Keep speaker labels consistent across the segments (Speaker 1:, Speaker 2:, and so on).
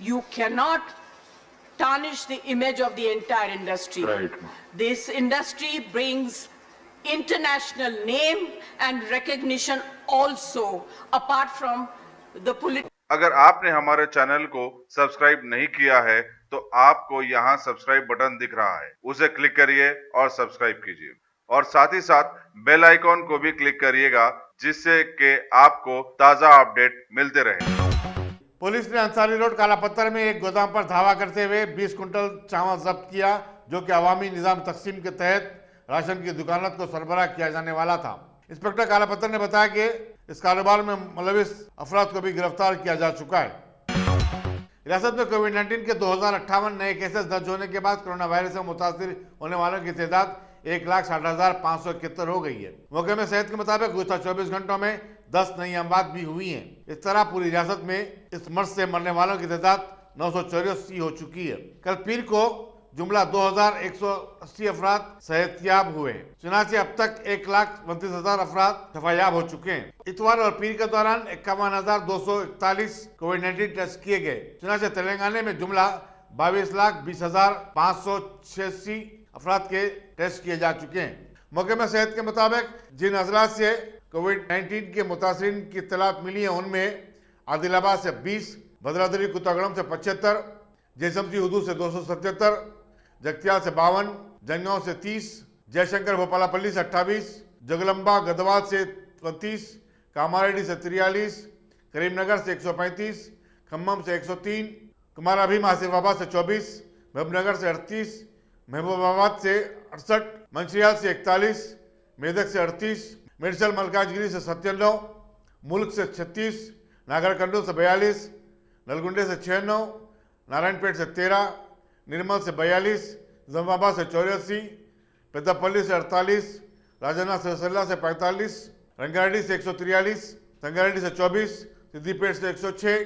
Speaker 1: You cannot tarnish the image of the entire industry.
Speaker 2: Right.
Speaker 1: This industry brings international name and recognition also, apart from the political.
Speaker 3: अगर आपने हमारे channel को subscribe नहीं किया है तो आपको यहाँ सब्सक्राइब बटन दिख रहा है, उसे क्लिक करिए और सब्सक्राइब कीजिए और साथ ही साथ बेल आइकॉन को भी क्लिक करिएगा जिससे कि आपको ताजा अपडेट मिलते रहे।
Speaker 4: पुलिस ने अंसारी रोड कालापत्थर में एक गोदाम पर धावा करते हुए 20 कुंटल चावल जब्त किया जो कि अवामी निजाम तकसीम के तहत राशन की दुकानों को सरबराह किया जाने वाला था। इंस्पेक्टर कालापत्थर ने बताया कि इस कारोबार में मुलविस अफराद को भी गिरफ्तार किया जा चुका है। रियासत में कोविड-19 के 2058 नए केसेस दर्ज होने के बाद कोरोना वायरस से मुतासिर होने वालों की तादाद 1,60,571 हो गई है। मौके में सेहत के मुताबिक गुज़श्ता 24 घंटों में 10 नई अमवात भी हुई हैं। इस तरह पूरी रियासत में इस मर्ज से मरने वालों की तादाद 984 हो चुकी है। कल पीर को जुमला 2180 अफराद सेहतयाब हुए। चुनाचे अब तक 1,29,000 अफराद शफायाब हो चुके हैं। इतवार और पीर के दौरान 51,241 कोविड-19 टेस्ट किए गए। चुनाचे तेलंगाना में जुमला 22,20,586 अफराद के टेस्ट किए जा चुके हैं। मौके में सेहत के मुताबिक जिन अजला से कोविड-19 के मुतासरीन की इत्तलात मिली है उनमें आदिलाबाद से 20, भद्राद्री कुत्तागुड़म से 75, जयशमती उदू से 277, जगतियाल से 52, जंगांव से 30, जयशंकर भोपालापल्ली से 28, जगलंबा गदवाल से 34, कामारेड्डी से 43, करीमनगर से 135, खम्मम से 103, कुमाराभीम आसिफाबाद से 24, महबूबनगर से 38, महबूबाबाद से 68, मंचिरियाल से 41, मेदक से 38, मिर्चल मलकाजगिरी से 97, मुल्क से 36, नागरकंडू से 42, नलगुंडे से 96, नारायणपेट से 13, निर्मल से 42, जमाबाद से 84, पेद्दापल्ली से 48, राजन्ना सिरसिल्ला से 45, रंगारेड्डी से 143, संगारेड्डी से 24, सिद्दीपेट से 106,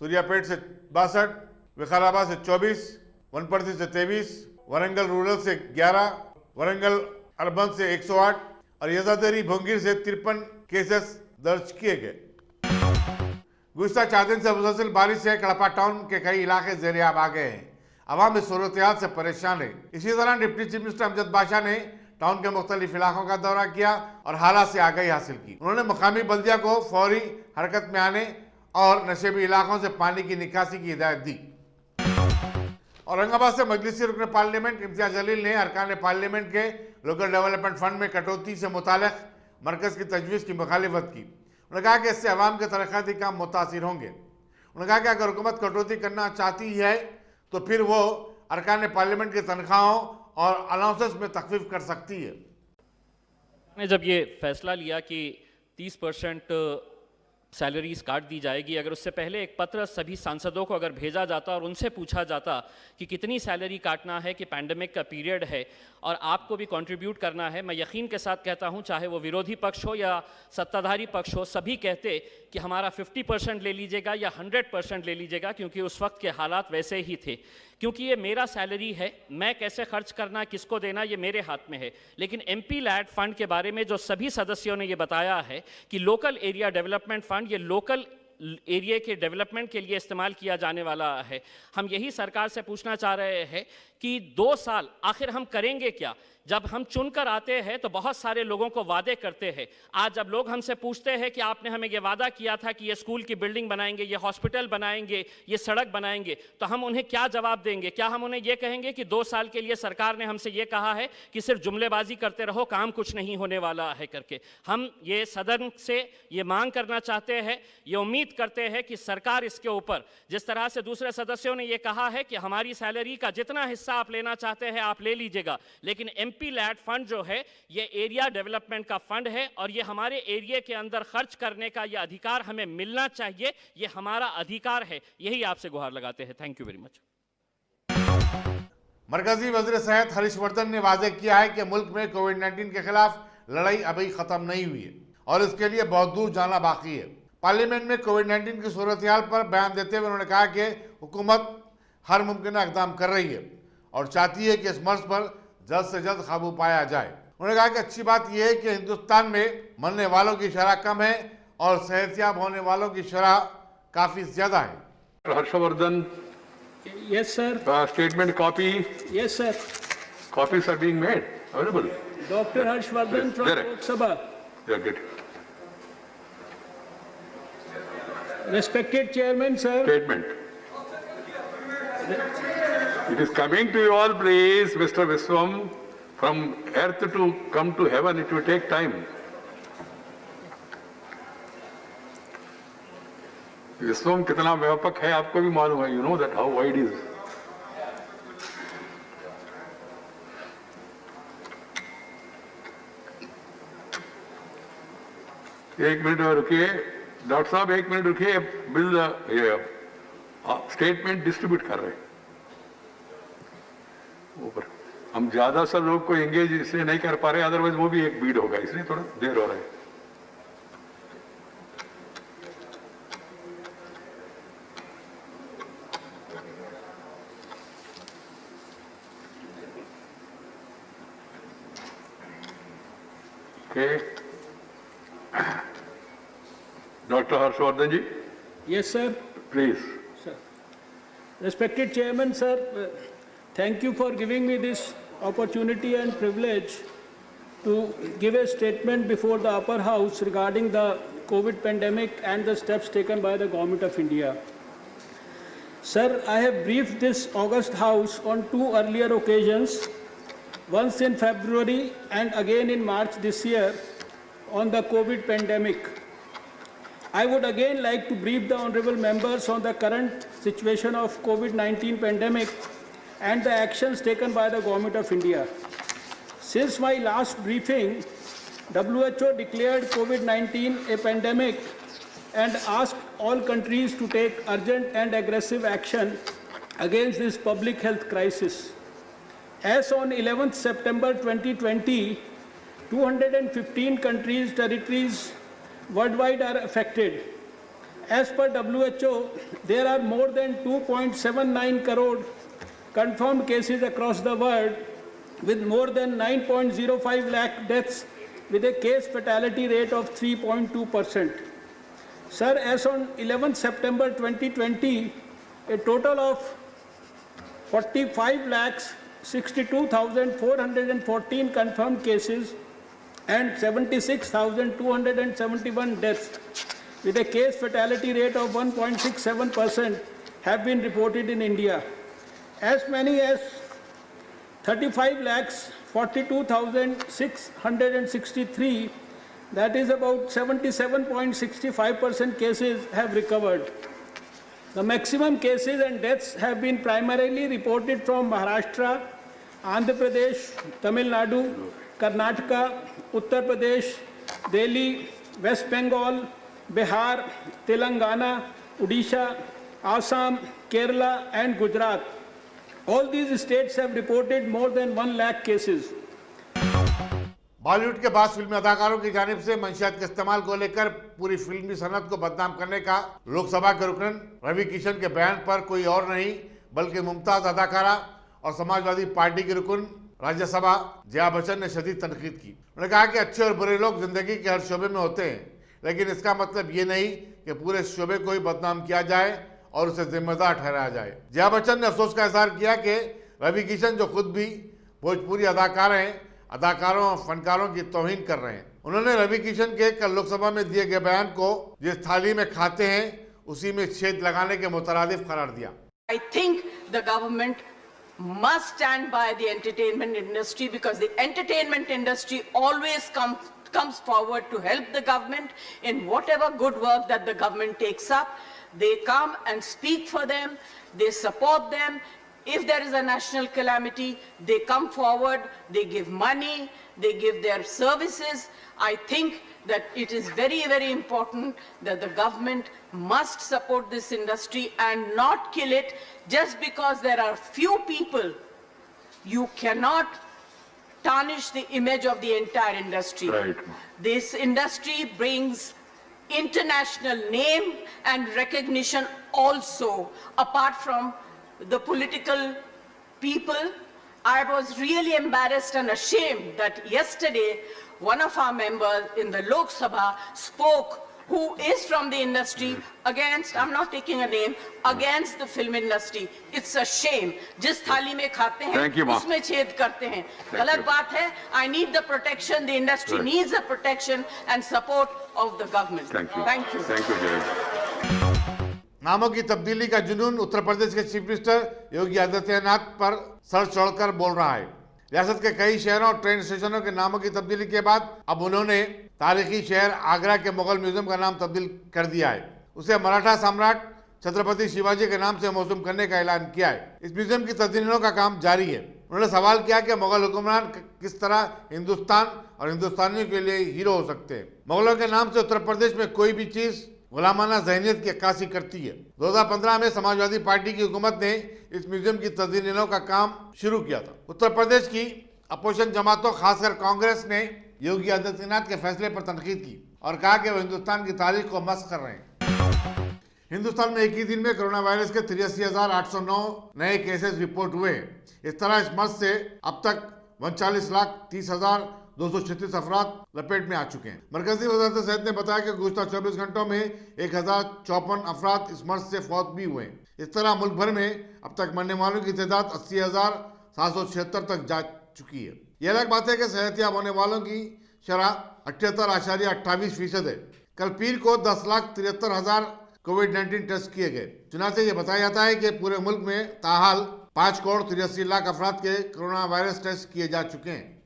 Speaker 4: सूर्यापेट से 62, विकाराबाद से 24, वनपर्ती से 23, वरंगल रूरल से 11, वरंगल अर्बन से 108 और यदादरी भोंगीर से 53 केसेस दर्ज किए गए। गुज़श्ता 4 दिन से मुसलसल बारिश से कड़पा टाउन के कई इलाके ज़ेर-ए-आब आ गए हैं। अवाम इस सूरत-ए-हाल से परेशान है। इसी दौरान डिप्टी चीफ मिनिस्टर अमजद बाशा ने टाउन के मुख्तलिफ इलाकों का दौरा किया और हालात से आगाही हासिल की। उन्होंने मकामी बल्दिया को फौरी हरकत में आने और नशेबी इलाकों से पानी की निकासी की हिदायत दी। औरंगाबाद से मजलिसी रुकन पार्लियामेंट इम्तियाज जलील ने अरकान पार्लियामेंट के लोकल डेवलपमेंट फंड में कटौती से मुताल्लिक मरकज़ की तजवीज़ की मुखालिफत की। उन्होंने कहा कि इससे अवाम के तरक्याती काम मुतासिर होंगे। उन्होंने कहा कि अगर हुकूमत कटौती करना चाहती है तो फिर वो अरकान पार्लियामेंट की तनख्वाहों और अलाउंसेस में तखफीफ कर सकती है।
Speaker 5: ने जब ये फैसला लिया कि 30% सैलरीज काट दी जाएगी, अगर उससे पहले एक पत्र सभी सांसदों को अगर भेजा जाता और उनसे पूछा जाता कि कितनी सैलरी काटना है कि पैंडमिक का पीरियड है और आपको भी कंट्रीब्यूट करना है, मैं यकीन के साथ कहता हूं चाहे वो विरोधी पक्ष हो या सत्ताधारी पक्ष हो, सभी कहते कि हमारा 50% ले लीजिएगा या 100% ले लीजिएगा, क्योंकि उस वक्त के हालात वैसे ही थे। क्योंकि ये मेरा सैलरी है, मैं कैसे खर्च करना, किसको देना, ये मेरे हाथ में है। लेकिन MP लैड फंड के बारे में जो सभी सदस्यों ने ये बताया है कि लोकल एरिया डेवलपमेंट फंड, ये लोकल एरिया के डेवलपमेंट के लिए इस्तेमाल किया जाने वाला है। हम यही सरकार से पूछना चाह रहे हैं कि 2 साल आखिर हम करेंगे क्या? जब हम चुनकर आते हैं तो बहुत सारे लोगों को वादे करते हैं। आज जब लोग हमसे पूछते हैं कि आपने हमें ये वादा किया था कि ये स्कूल की बिल्डिंग बनाएंगे, ये हॉस्पिटल बनाएंगे, ये सड़क बनाएंगे, तो हम उन्हें क्या जवाब देंगे? क्या हम उन्हें ये कहेंगे कि 2 साल के लिए सरकार ने हमसे ये कहा है कि सिर्फ जुमलेबाजी करते रहो, काम कुछ नहीं होने वाला है करके? हम ये सदन से ये मांग करना चाहते हैं, ये उम्मीद करते हैं कि सरकार इसके ऊपर, जिस तरह से दूसरे सदस्यों ने ये कहा है कि हमारी सैलरी का जितना हिस्सा आप लेना चाहते हैं आप ले लीजिएगा, लेकिन MP लैड फंड जो है ये एरिया डेवलपमेंट का फंड है और ये हमारे एरिया के अंदर खर्च करने का ये अधिकार हमें मिलना चाहिए, ये हमारा अधिकार है। यही आपसे गुहार लगाते हैं। Thank you very much.
Speaker 4: मरकजी वज़ीर सेहत हर्षवर्धन ने वाज़ेह किया है कि मुल्क में कोविड-19 के खिलाफ लड़ाई अभी खत्म नहीं हुई है और इसके लिए बहुत दूर जाना बाकी है। पार्लियामेंट में कोविड-19 की सूरत-ए-हाल पर बयान देते हुए उन्होंने कहा कि हुकूमत हर मुमकिन इक़दाम कर रही है और चाहती है कि इस मर्ज पर जल्द से जल्द काबू पाया जाए। उन्होंने कहा कि अच्छी बात यह है कि हिंदुस्तान में मरने वालों की शरह कम है और सेहतयाब होने वालों की शरह काफ़ी ज़्यादा है।
Speaker 2: Harshavardhan,
Speaker 6: Yes, sir.
Speaker 2: Statement copy,
Speaker 6: Yes, sir.
Speaker 2: copies are being made, available.
Speaker 6: Dr. Harshvardhan from
Speaker 2: There.
Speaker 6: Lok Sabha.
Speaker 2: Yeah, good.
Speaker 6: Respected Chairman, sir.
Speaker 2: Statement. It is coming to you all, please, Mr. Viswam, from earth to come to heaven, it will take time. विश्वम कितना व्यापक है आपको भी मालूम है, you know that how wide is. एक minute और रुकिए डॉक्टर साहब, एक मिनट रुकिए, बिल स्टेटमेंट डिस्ट्रीब्यूट कर रहे हैं ऊपर. हम ज्यादा सर लोग को एंगेज इसलिए नहीं कर पा रहे, अदरवाइज वो भी एक बीड होगा, इसलिए थोड़ा देर हो रहा है. Okay. Dr. Harshvardhan ji,
Speaker 6: Yes, sir.
Speaker 2: please.
Speaker 6: Sir. Respected Chairman, sir, thank you for giving me this opportunity and privilege to give a statement before the upper house regarding the COVID pandemic and the steps taken by the Government of India. Sir, I have briefed this August House on two earlier occasions, once in February and again in March this year, on the COVID pandemic. I would again like to brief the honorable members on the current situation of COVID-19 pandemic and the actions taken by the Government of India. Since my last briefing, WHO declared COVID-19 a pandemic and asked all countries to take urgent and aggressive action against this public health crisis. As on 11th September 2020, 215 countries, territories worldwide are affected. As per WHO, there are more than 2.79 crore confirmed cases across the world, with more than 9.05 lakh deaths, with a case fatality rate of 3.2%. Sir, as on 11th September 2020, a total of 45 lakhs 62,414 confirmed cases and 76,271 deaths, with a case fatality rate of 1.67% have been reported in India. As many as 35 lakhs 42,663, that is about 77.65% cases have recovered. The maximum cases and deaths have been primarily reported from Maharashtra, Andhra Pradesh, Tamil Nadu, Karnataka, Uttar Pradesh, Delhi, West Bengal, Bihar, Telangana, Odisha, Assam, Kerala and Gujarat. All these states have reported more than 1 lakh cases.
Speaker 4: Bollywood के बाद फिल्मी अदाकारों की जानिब से मंशियात के इस्तेमाल को लेकर पूरी फिल्मी सनत को बदनाम करने का लोकसभा के रुकन रवि किशन के बयान पर कोई और नहीं बल्कि मुमताज अदाकारा और समाजवादी पार्टी के रुकन राज्यसभा जया बच्चन ने शदीद तनकीद की. उन्होंने कहा कि अच्छे और बुरे लोग जिंदगी के हर शोबे में होते हैं, लेकिन इसका मतलब ये नहीं कि पूरे शोबे को ही बदनाम किया जाए और उसे जिम्मेदार ठहराया जाए. जया बच्चन ने अफसोस का इजहार किया कि रवि किशन जो खुद भी भोजपुरी अदाकार हैं, अदाकारों और फनकारों की तौहीन कर रहे हैं. उन्होंने रवि किशन के कल लोकसभा में दिए गए बयान को जिस थाली में खाते हैं उसी में छेद लगाने के मुतरादिफ करार दिया.
Speaker 1: I think the government must stand by the entertainment industry, because the entertainment industry always comes forward to help the government in whatever good work that the government takes up. They come and speak for them, they support them. If there is a national calamity, they come forward, they give money, they give their services. I think that it is very, very important that the government must support this industry and not kill it just because there are few people. You cannot tarnish the image of the entire industry.
Speaker 2: Right.
Speaker 1: This industry brings international name and recognition also, apart from the political people. I was really embarrassed and ashamed that yesterday one of our members in the Lok Sabha spoke who is from the industry against, I'm not taking a name, against the film industry. It's a shame. जिस थाली में खाते
Speaker 2: Thank you,
Speaker 1: हैं
Speaker 2: Ma.
Speaker 1: उसमें छेद करते हैं. गलत
Speaker 2: you.
Speaker 1: बात है. I need the protection. The industry
Speaker 2: Right.
Speaker 1: needs the protection and support of the government.
Speaker 2: Thank you.
Speaker 1: Thank you.
Speaker 2: Thank you, Jay.
Speaker 4: नामों की तब्दीली का जुनून उत्तर प्रदेश के चीफ मिनिस्टर योगी आदित्यनाथ पर सर चढ़कर बोल रहा है। रियासत के कई शहरों और ट्रेन स्टेशनों के नामों की तब्दीली के बाद अब उन्होंने तारीखी शहर आगरा के मुगल म्यूजियम का नाम तब्दील कर दिया है। उसे मराठा सम्राट छत्रपति शिवाजी के नाम से मौसूम करने का ऐलान किया है। इस म्यूजियम की तब्दीलियों का काम जारी है। उन्होंने सवाल किया कि मुगल हुक्मरान किस तरह हिंदुस्तान और हिंदुस्तानियों के लिए हीरो हो सकते हैं। मुगलों के नाम से उत्तर प्रदेश में कोई भी चीज गुलामाना ज़हनियत की अक्कासी करती है। 2015 में समाजवादी पार्टी की हुकूमत ने इस म्यूजियम की तब्दीलियों का काम शुरू किया था। उत्तर प्रदेश की अपोजिशन जमातों खासकर कांग्रेस ने योगी आदित्यनाथ के फैसले पर तनकीद की और कहा कि वो हिंदुस्तान की तारीख को मस्ख कर रहे हैं। हिंदुस्तान में एक ही दिन में कोरोना वायरस के 83,809 नए केसेस रिपोर्ट हुए हैं। इस तरह इस मर्ज से अब तक 39,30,236 अफराद लपेट में आ चुके हैं। मरकजी वजारत सेहत ने बताया कि गुज़श्ता 24 घंटों में 1,054 अफराद इस मर्ज से फौत भी हुए हैं। इस तरह मुल्क भर में अब तक मरने वालों की तादाद 80,776 तक जा चुकी है। यह अलग बात है कि सेहतियाब होने वालों की शरह 78.28% है। कल पीर को 10,73,000 कोविड-19 टेस्ट किए गए। चुनाचे ये बताया जाता है कि पूरे मुल्क में ताहाल 5,83,00,000 अफराद के कोरोना वायरस टेस्ट किए जा चुके हैं।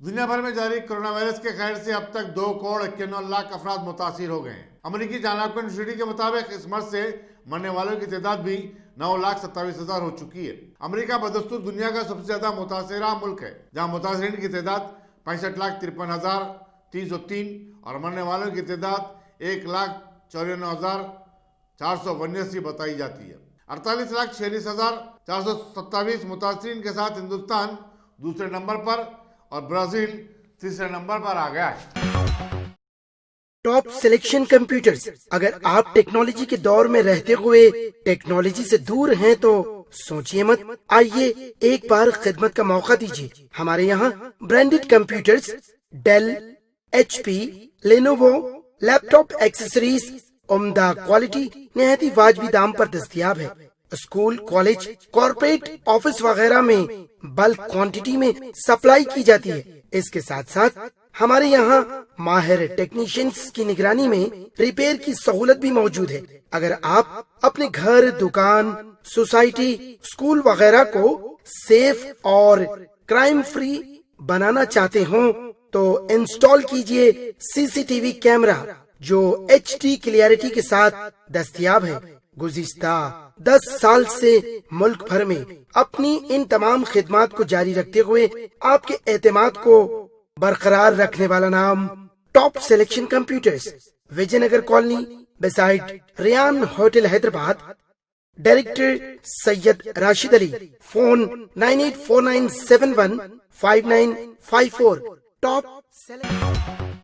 Speaker 4: दुनिया भर में जारी कोरोना वायरस के खैर से अब तक 2,91,00,000 अफराद मुतासिर हो गए हैं। अमेरिकी जॉन हॉपकिंस यूनिवर्सिटी के मुताबिक इस मर्ज से मरने वालों की तादाद भी 9,27,000 हो चुकी है। अमेरिका बदस्तूर दुनिया का सबसे ज्यादा मुतासरा मुल्क है, जहां मुतासरीन की तादाद 65,53,303 और मरने वालों की तादाद 1,94,479 बताई जाती है। 48,46,427 मुतासरीन के साथ हिंदुस्तान दूसरे नंबर पर और ब्राजील तीसरे नंबर पर आ गया है।
Speaker 7: Top selection computers. अगर आप टेक्नोलॉजी के दौर में रहते हुए टेक्नोलॉजी से दूर हैं तो सोचिए मत, आइए एक बार खिदमत का मौका दीजिए। हमारे यहाँ branded computers Dell, HP, Lenovo, laptop accessories उम्दा क्वालिटी निहायती वाजबी दाम पर दस्तयाब है। स्कूल, कॉलेज, कॉर्पोरेट, ऑफिस वगैरह में बल्क क्वांटिटी में सप्लाई की जाती है। इसके साथ साथ हमारे यहाँ माहिर टेक्नीशियंस की निगरानी में रिपेयर की सहूलत भी मौजूद है। अगर आप अपने घर, दुकान, सोसाइटी, स्कूल वगैरह को सेफ और क्राइम फ्री बनाना चाहते हो तो इंस्टॉल कीजिए CCTV कैमरा जो HD क्लियरिटी के साथ दस्तयाब है। गुज़िश्ता 10 साल से मुल्क भर में अपनी इन तमाम खिदमात को जारी रखते हुए आपके एतमाद को बरकरार रखने वाला नाम top selection computers, Vijayanagar colony beside Riyan hotel Hyderabad. Director Syed Rashid Ali. Phone 9849715954। Top selection.